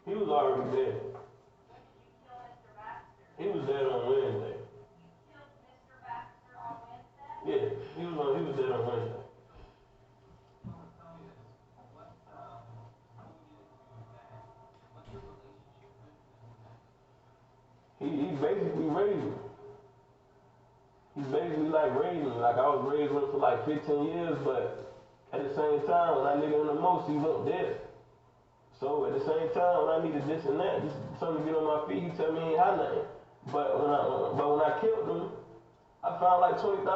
He was already dead. He was dead on Wednesday. Yeah, he was dead on Wednesday. He basically raised me. He's basically like raising me. Like I was raised with him for like 15 years, but at the same time, when I needed him the most, he wasn't there. So at the same time, when I needed this and that, just something to get on my feet, he tell me he ain't had nothing. But when I killed him, I found like $20,000.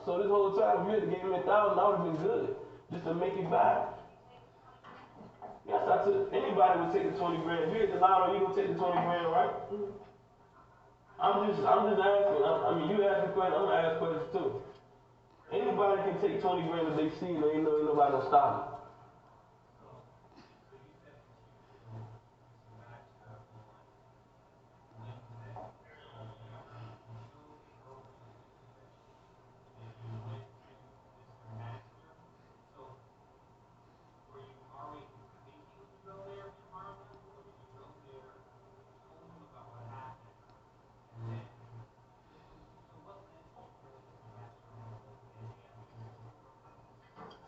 So this whole time, if you had given me 1,000, I would have been good, just to make it back. Yes, I took. Anybody would take the 20 grand. If you hit the lotto, you gonna take the 20 grand, right? I'm just asking. I mean, you asking questions. I'm gonna ask questions too. Anybody can take 20 grand if they see and they know ain't nobody gonna stop them.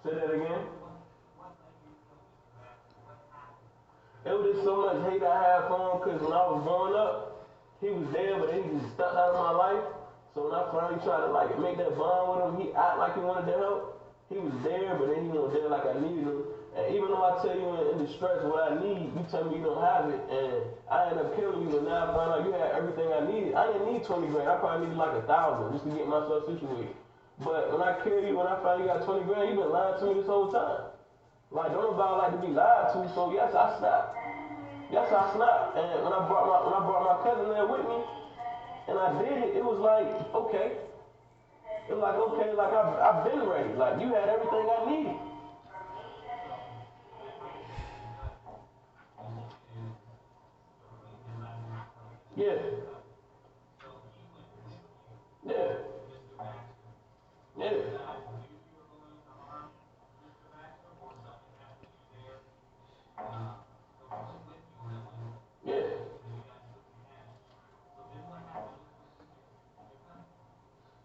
Say that again. It was just so much hate I had for him because when I was growing up, he was there, but then he just stepped out of my life. So when I finally tried to like make that bond with him, he act like he wanted to help. He was there, but then he wasn't there like I needed him. And even though I tell you in distress what I need, you tell me you don't have it, and I end up killing you, and now I find out you had everything I needed. I didn't need 20 grand. I probably needed like 1,000 just to get myself situated. But when I kill you, when I find you got 20 grand, you been lying to me this whole time. Like, don't nobody like to be lied to, so yes, I snapped. Yes, I snapped. And when I brought my cousin there with me, and I did it, it was like, okay. It was like, okay, like I've been ready. Like, you had everything I needed. Yeah, yeah, yeah, yeah.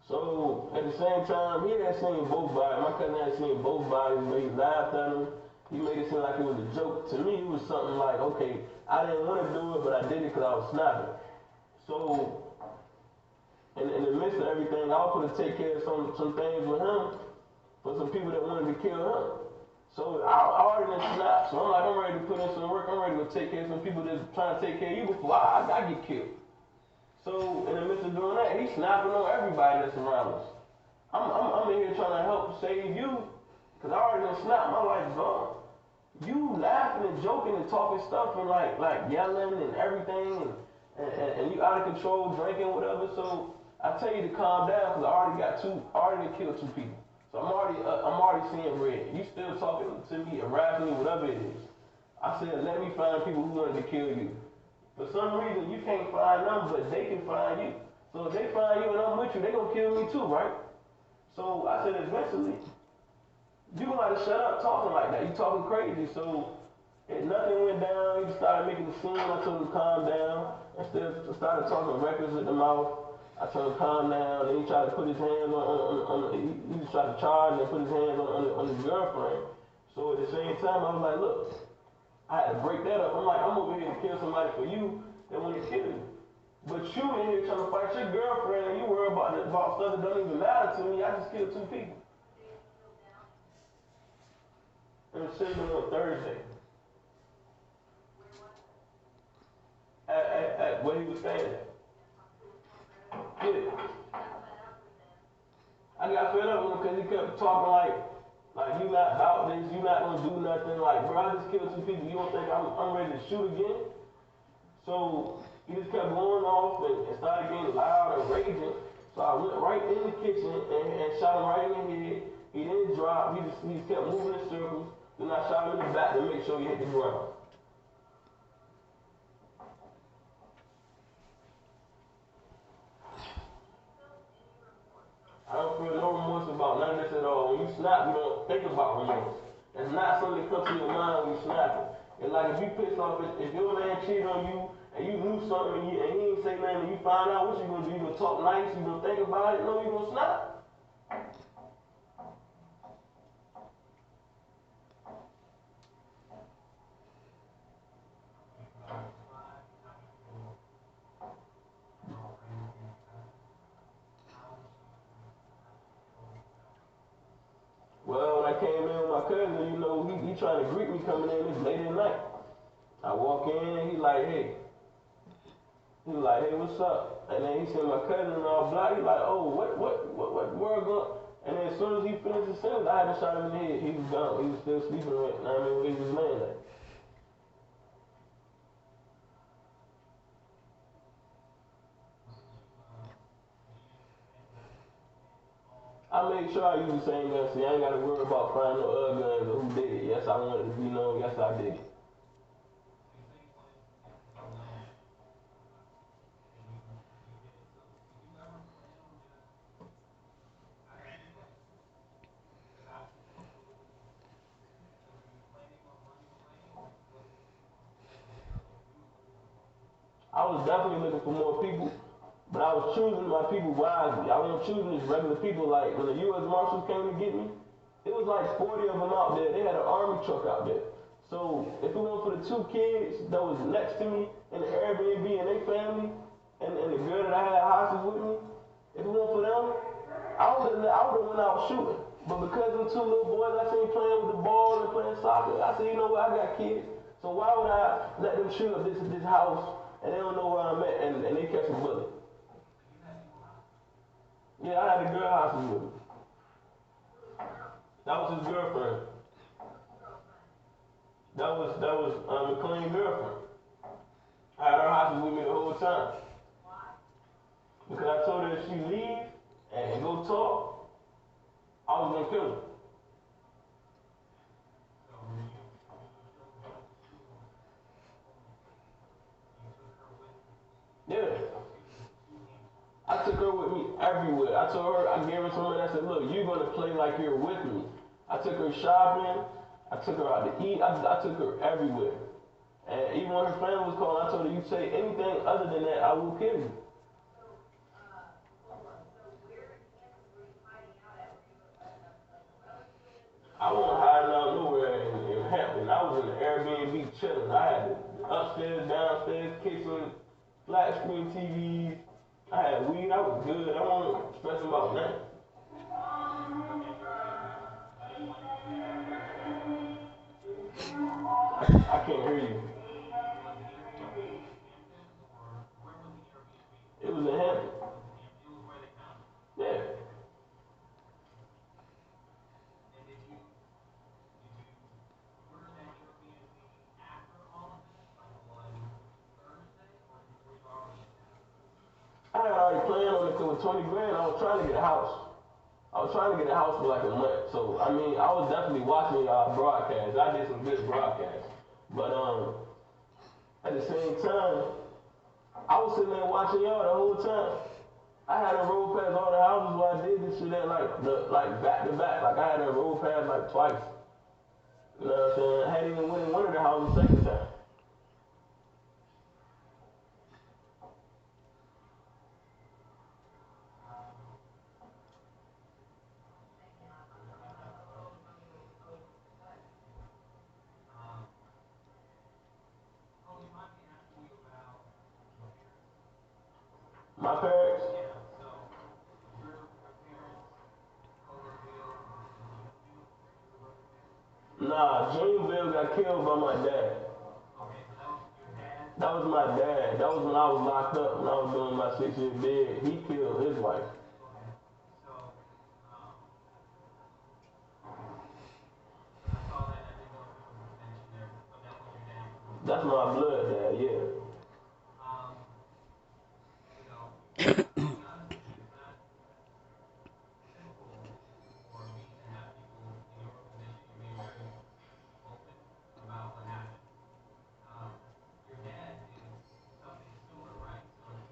So at the same time, he had seen both bodies. My cousin had seen both bodies, but he laughed at him. He made it seem like it was a joke. To me, it was something like, okay, I didn't want to do it, but I did it because I was snapping. So in the midst of everything, I was going to take care of some things with him for some people that wanted to kill him. So I already done snapped. So I'm like, I'm ready to put in some work. I'm ready to take care of some people that's trying to take care of you before I get killed. So in the midst of doing that, he's snapping on everybody that's around us. I'm in here trying to help save you, because I already done snapped, my life's gone. You laughing and joking and talking stuff and like yelling and everything and you out of control, drinking, whatever. So I tell you to calm down because I already killed two people. So I'm already seeing red. You still talking to me, harassing me, whatever it is. I said, let me find people who wanted to kill you. For some reason, you can't find them, but they can find you. So if they find you and I'm with you, they gonna kill me too, right? So I said, eventually, you gonna have to shut up talking like that. You talking crazy. So nothing went down. He started making a scene. I told him to calm down. Instead, started talking reckless with the mouth. I told him to calm down. Then he tried to put his hands he just tried to charge and put his hands on his girlfriend. So at the same time, I was like, look, I had to break that up. I'm like, I'm over here to kill somebody for you that want to kill you. But you in here trying to fight your girlfriend and you worry about stuff that don't even matter to me. I just killed two people. And it should have been on Thursday. At where he was staying at. Yeah. I got fed up with him because he kept talking like you not about this, you not gonna do nothing. Like, bro, I just killed two people. You don't think I'm ready to shoot again? So he just kept going off and started getting loud and raging. So I went right in the kitchen and shot him right in the head. He didn't drop. He just kept moving in circles. Then I shot him in the back to make sure he hit the ground. I don't feel no remorse about none of this at all. When you snap, you don't think about remorse. That's not something that comes to your mind when you snap it. It's like if you pissed off, if your man cheated on you and you knew something and he ain't say nothing and you find out, what you gonna do? You gonna talk nice? You gonna think about it? No, you gonna snap. Well, when I came in with my cousin, he trying to greet me coming in. It's late at night. I walk in, he like, hey, what's up? And then he seen my cousin all black. He like, oh, what world going? And then as soon as he finished his sentence, I had to shot him in the head. He was gone. He was still sleeping right now. I mean, where he was laying at. I made sure I use the same gun. See, I ain't got to worry about finding no other guns or who did it. Yes, I wanted to be known. Yes, I did it. I was definitely looking for more people, but I was choosing my people wisely. I wasn't choosing just regular people. Like when the U.S. Marshals came to get me, it was like 40 of them out there. They had an army truck out there. So if it weren't for the two kids that was next to me in the Airbnb and their family, and the girl that I had hostage with me, if it weren't for them, I would have went out shooting. But because them two little boys I seen playing with the ball and playing soccer, I said, you know what, I got kids. So why would I let them shoot up this house and they don't know where I'm at and they catch a bullet? Yeah, I had a girl hostage with me. That was his girlfriend. That was McLean's girlfriend. I had her hostage with me the whole time. Because I told her if she leave and go talk, I was gonna kill her. Yeah. I took her with me everywhere. I told her, I gave her something. I said, look, you're gonna play like you're with me. I took her shopping. I took her out to eat. I took her everywhere. And even when her family was calling, I told her, you say anything other than that, I will kill you. I wasn't hiding out nowhere in Hampton. I was in the Airbnb chilling. I had the upstairs, downstairs, kitchen, flat screen TVs. I had weed. I was good. I wasn't stressing about nothing. I can't hear you. It was in Hampton. Yeah. I had already planned on it for 20 grand. I was trying to get a house. I was trying to get a house for like a month. So I mean, I was definitely watching y'all broadcasts. I did some good broadcasts. But at the same time, I was sitting there watching y'all the whole time. I had a road past all the houses where I did this shit at like back to back. Like I had a road past like twice. You know what I'm saying? I hadn't even went in one of the houses the second time. My parents, nah, Dreamville got killed by my dad. That was my dad. That was when I was locked up, when I was doing my 6 year bid. He killed his wife. That's my blood dad, yeah.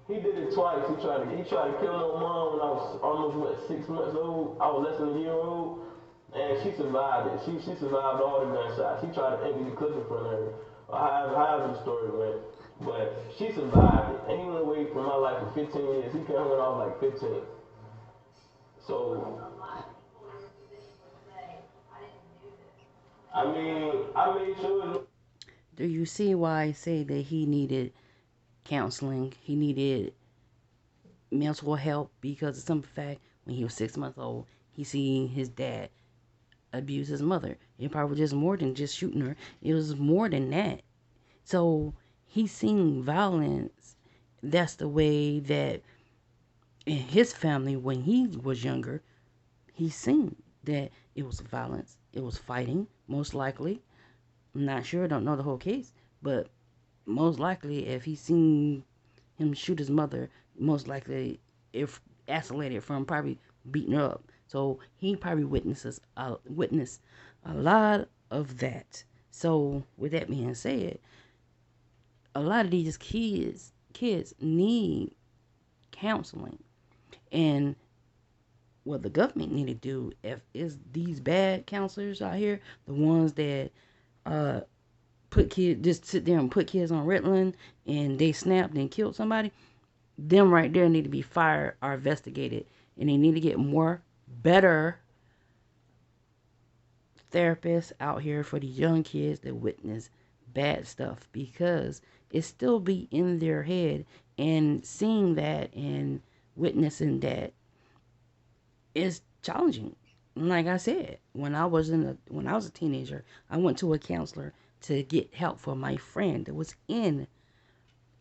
He did it twice. He tried to kill my mom when I was almost what 6 months old. I was less than a year old, and she survived it. She survived all the gunshots. He tried to empty the clip in front of her. however the story went. But she survived it. And he went away from my life for 15 years. He came went off like 15. So, I mean, I made sure. Do you see why I say that he needed counseling? He needed mental help because of some fact when he was 6 months old, he seen his dad abuse his mother. It probably was just more than just shooting her. It was more than that. So he seen violence. That's the way that in his family when he was younger, he seen that it was violence. It was fighting, most likely. I'm not sure, don't know the whole case, but most likely if he seen him shoot his mother, most likely if isolated from probably beating her up. So he probably witnessed a lot of that. So with that being said, a lot of these kids need counseling. And what the government need to do if is these bad counselors out here, the ones that uh put kids just sit there and put kids on Ritalin and they snapped and killed somebody, them right there need to be fired or investigated, and they need to get more better therapists out here for the young kids that witness bad stuff because it still be in their head, and seeing that and witnessing that is challenging. Like I said, when I was a teenager, I went to a counselor to get help for my friend that was in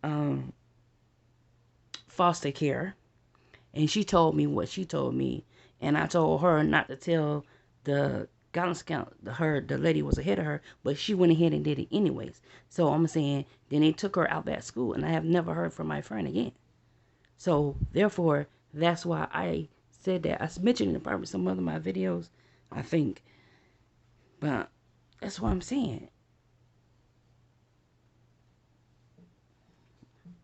um, foster care, and she told me what she told me, and I told her not to tell the guidance counselor her the lady was ahead of her, but she went ahead and did it anyways. So I'm saying then they took her out that school, and I have never heard from my friend again. So therefore, that's why I said that. I mentioned it in probably some other of my videos, I think, but that's what I'm saying.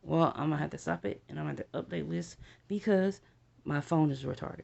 Well, I'm gonna have to stop it, and I'm gonna have to update this because my phone is retarded.